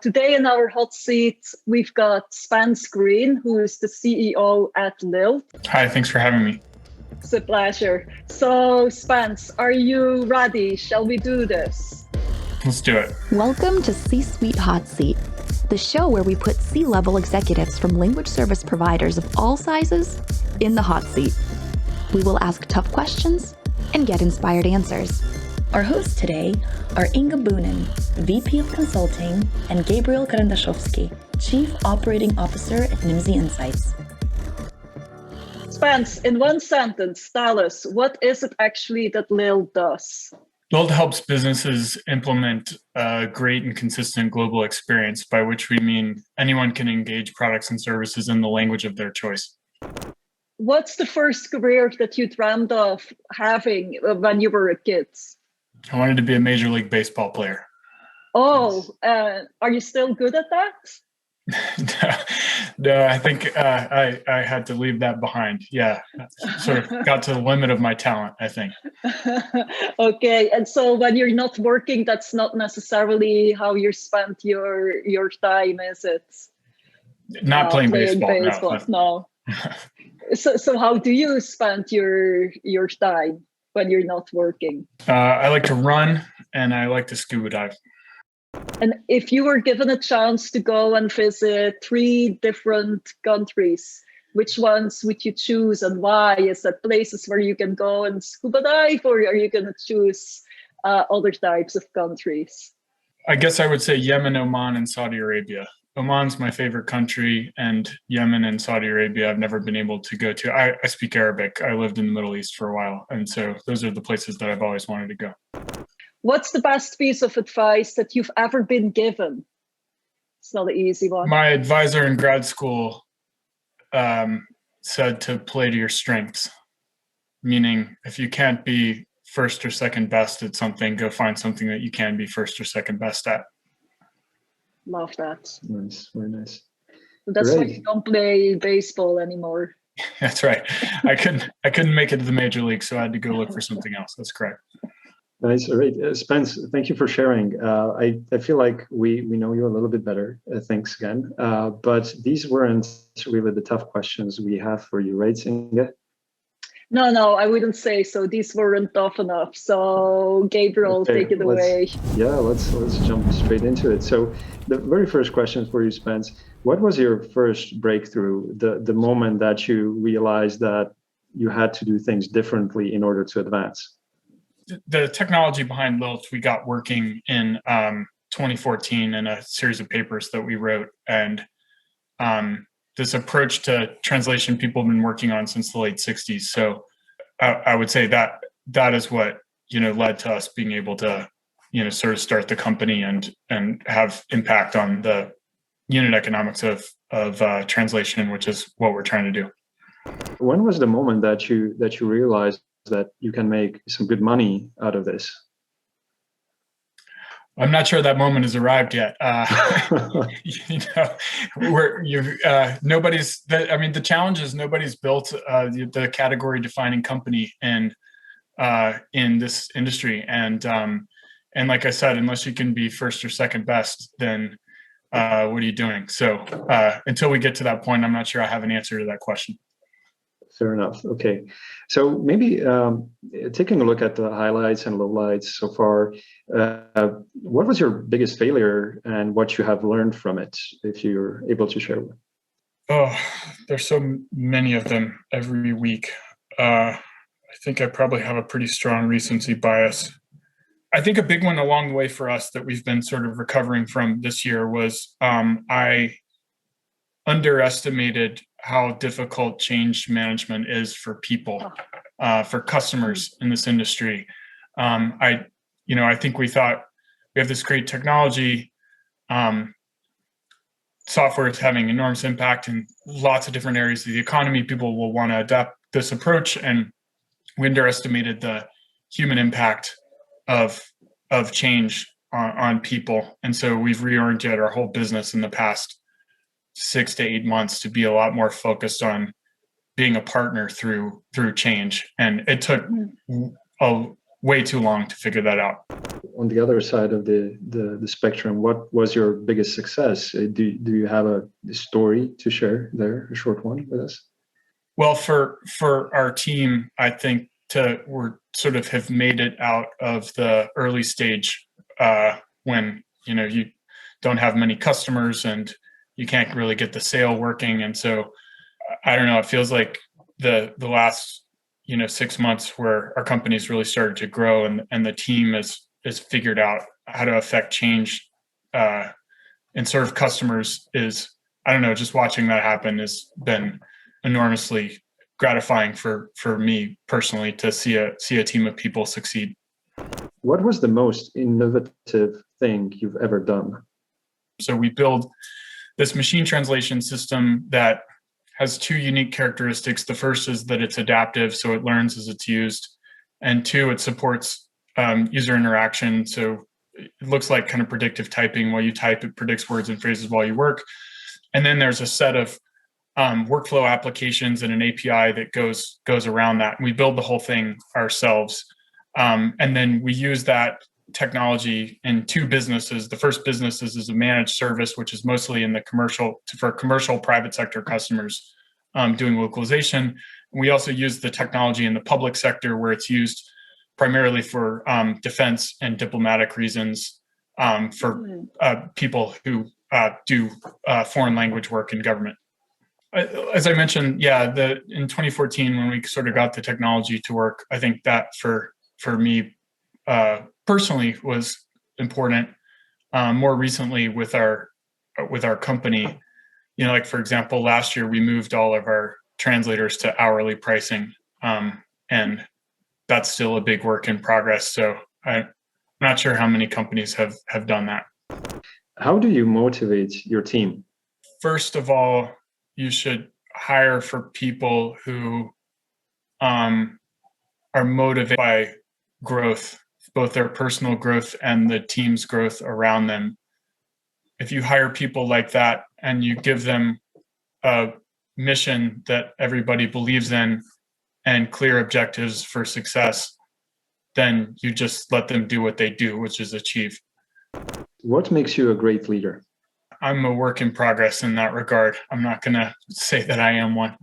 Today in our hot seat, we've got Spence Green, who is the CEO at Lilt. Hi, thanks for having me. It's a pleasure. So, Spence, are you ready? Shall we do this? Let's do it. Welcome to C-Suite Hot Seat, the show where we put C-level executives from language service providers of all sizes in the hot seat. We will ask tough questions and get inspired answers. Our hosts today are Inga Boonen, VP of Consulting, and Gabriel Karandashowski, Chief Operating Officer at Nimdzi Insights. Spence, in one sentence, tell us, what is it actually that Lilt does? Lilt helps businesses implement a great and consistent global experience, by which we mean anyone can engage products and services in the language of their choice. What's the first career that you dreamed of having when you were a kid? I wanted to be a Major League Baseball player. Oh, are you still good at that? No, I think I had to leave that behind. Yeah, sort of got to the limit of my talent, I think. Okay, and so when you're not working, that's not necessarily how you spend your time, is it? Not playing baseball. No. So how do you spend your time when you're not working? I like to run and I like to scuba dive. And if you were given a chance to go and visit 3 different countries, which ones would you choose and why? Is that places where you can go and scuba dive, or are you going to choose other types of countries? I guess I would say Yemen, Oman, and Saudi Arabia. Oman's my favorite country, and Yemen and Saudi Arabia I've never been able to go to. I speak Arabic. I lived in the Middle East for a while, and so those are the places that I've always wanted to go. What's the best piece of advice that you've ever been given? It's not an easy one. My advisor in grad school said to play to your strengths, meaning if you can't be first or second best at something, go find something that you can be first or second best at. Love that. Nice, very nice. That's why you don't play baseball anymore. That's right. I couldn't make it to the major league, so I had to go look for something else. That's correct. Nice. All right, Spence, thank you for sharing. I feel like we know you a little bit better. Thanks again. But these weren't really the tough questions we have for you, right, Inga? No, I wouldn't say so. These weren't tough enough. So Gabriel, take it away. Yeah, let's jump straight into it. So the very first question for you, Spence, what was your first breakthrough, the moment that you realized that you had to do things differently in order to advance? The technology behind Lilt we got working in 2014 in a series of papers that we wrote. And this approach to translation people have been working on since the late 60s. So I would say that is what, led to us being able to, sort of start the company and have impact on the unit economics of translation, which is what we're trying to do. When was the moment that you realized that you can make some good money out of this? I'm not sure that moment has arrived yet. The challenge is nobody's built the category defining company in this industry. And like I said, unless you can be first or second best, then what are you doing? So until we get to that point, I'm not sure I have an answer to that question. Fair enough. Okay. So maybe taking a look at the highlights and lowlights so far, what was your biggest failure and what you have learned from it, if you're able to share? Oh, there's so many of them every week. I think I probably have a pretty strong recency bias. I think a big one along the way for us that we've been sort of recovering from this year was I underestimated how difficult change management is for people, for customers in this industry. I think we thought we have this great technology. Software is having enormous impact in lots of different areas of the economy. People will want to adapt this approach, and we underestimated the human impact of change on people. And so we've reoriented our whole business in the past 6 to 8 months to be a lot more focused on being a partner through change. And it took way too long to figure that out. On the other side of the spectrum, what was your biggest success? Do you have a story to share there, a short one with us? Well, for our team, I think we're sort of have made it out of the early stage when you don't have many customers and you can't really get the sale working. And so I don't know, it feels like the last 6 months where our company's really started to grow and the team has figured out how to affect change and serve customers is, I don't know, just watching that happen has been enormously gratifying for me personally to see a team of people succeed. What was the most innovative thing you've ever done? So we build this machine translation system that has two unique characteristics. The first is that it's adaptive, so it learns as it's used. And two, it supports user interaction. So it looks like kind of predictive typing. While you type, it predicts words and phrases while you work. And then there's a set of workflow applications and an API that goes around that. And we build the whole thing ourselves. And then we use that technology in two businesses. The first business is a managed service, which is mostly in the for commercial private sector customers doing localization. And we also use the technology in the public sector where it's used primarily for defense and diplomatic reasons for people who do foreign language work in government. As I mentioned, in 2014, when we sort of got the technology to work, I think that for me personally was important. More recently with our company, like for example, last year we moved all of our translators to hourly pricing, and that's still a big work in progress. So I'm not sure how many companies have done that. How do you motivate your team? First of all, you should hire for people who are motivated by growth, both their personal growth and the team's growth around them. If you hire people like that and you give them a mission that everybody believes in and clear objectives for success, then you just let them do what they do, which is achieve. What makes you a great leader? I'm a work in progress in that regard. I'm not going to say that I am one.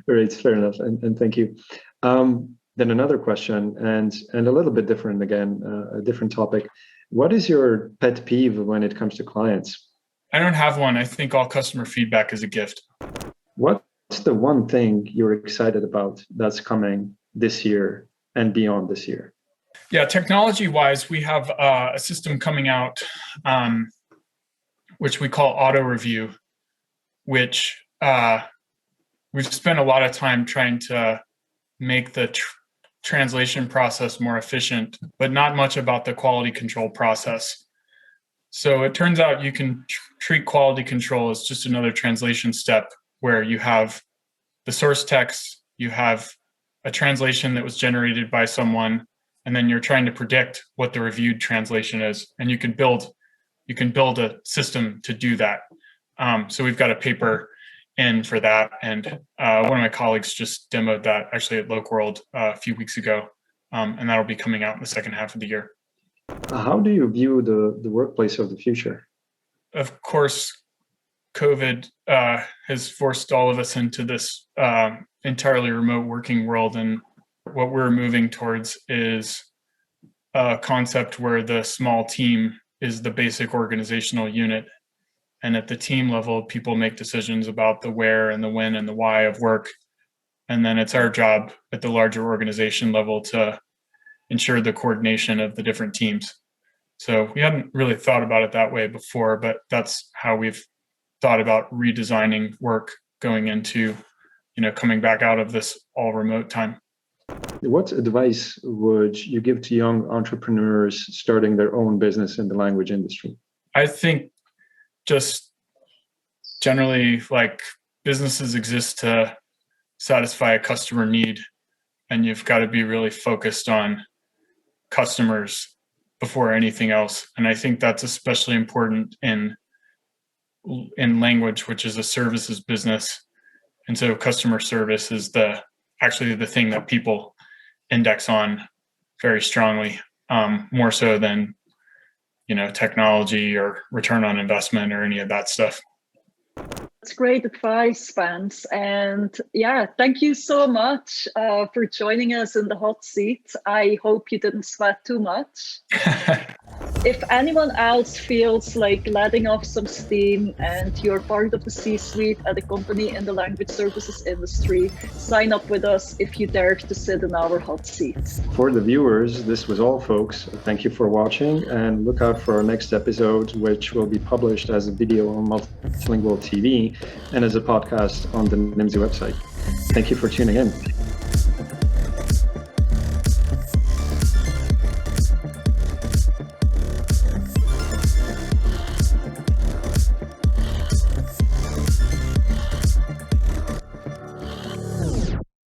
Right, fair enough, and thank you. Then another question, and a little bit different again, a different topic. What is your pet peeve when it comes to clients? I don't have one. I think all customer feedback is a gift. What's the one thing you're excited about that's coming this year and beyond this year? Yeah, technology-wise, we have a system coming out which we call auto review, which we've spent a lot of time trying to make the translation process more efficient, but not much about the quality control process. So it turns out you can treat quality control as just another translation step where you have the source text, you have a translation that was generated by someone, and then you're trying to predict what the reviewed translation is. And you can build a system to do that. So we've got a paper in for that. And one of my colleagues just demoed that actually at Loquworld a few weeks ago. And that'll be coming out in the second half of the year. How do you view the workplace of the future? Of course, COVID has forced all of us into this entirely remote working world. And what we're moving towards is a concept where the small team is the basic organizational unit. And at the team level, people make decisions about the where and the when and the why of work. And then it's our job at the larger organization level to ensure the coordination of the different teams. So we hadn't really thought about it that way before, but that's how we've thought about redesigning work going into, coming back out of this all remote time. What advice would you give to young entrepreneurs starting their own business in the language industry? I think just generally, like, businesses exist to satisfy a customer need, and you've got to be really focused on customers before anything else. And I think that's especially important in language, which is a services business. And so customer service is actually the thing that people index on very strongly, more so than, technology or return on investment or any of that stuff. That's great advice, Spence. And yeah, thank you so much for joining us in the hot seat. I hope you didn't sweat too much. If anyone else feels like letting off some steam and you're part of the C-suite at a company in the language services industry, sign up with us if you dare to sit in our hot seat. For the viewers, this was all, folks. Thank you for watching, and look out for our next episode, which will be published as a video on Multilingual TV and as a podcast on the Nimdzi website. Thank you for tuning in.